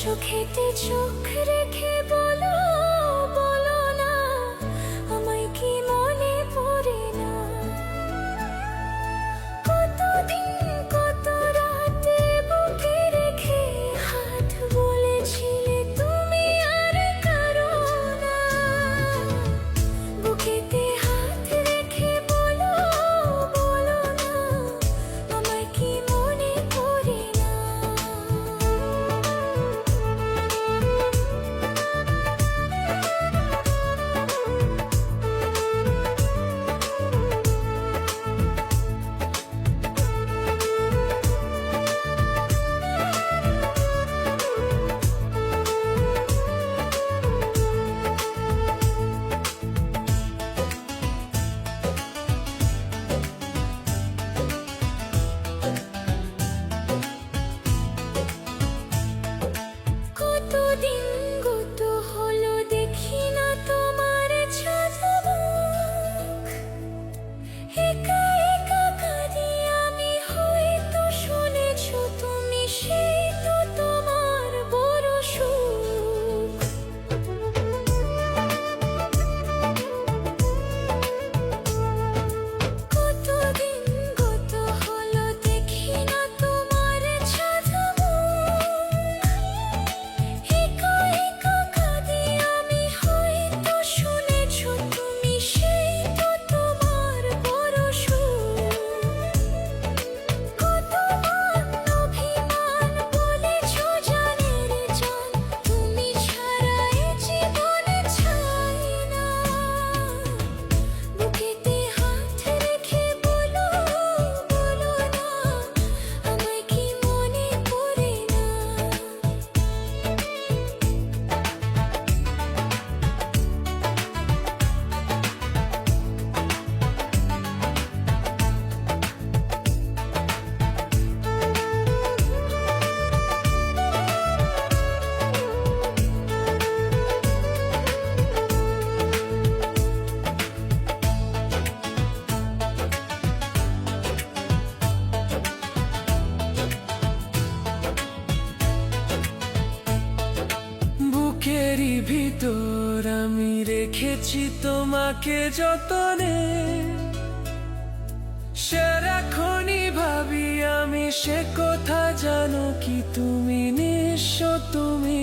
চোখেতে চোখ রেখে বলো বলো না, আমায় কি মনে পড়ে না? কতদিন কত রাতে বুকে রেখে হাত বলেছিলে তুমি আর কারো না। বুকেতে হাত রেখে বলো বলো না, আমায় কি মনে পড়ে না? কতদিন গত হলো দেখি না তোমার ছলক। একা একা কাঁদি আমি, হয়তো শুনেছো তুমি, সেই তো তোমার বড় সুখ। কতদিন গত হলো দেখি না তোমার ছলক। একা একা কাঁদি আমি, হয়তো শুনেছো তুমি, সেই তো তোমার বড় সুখ। কত মান অভিমান বলেছো জানের জান, তুমি ছাড়া এ জীবন ছাই না। বুকেতে হাত রেখে বলো বলো না, আমায় কি মনে পড়ে না? বুকেরই ভিতর আমি রেখেছি তোমাকে যতনে, সারাক্ষণই ভাবি আমি সে কথা, জানো কি তুমি নিঃস্ব, তুমি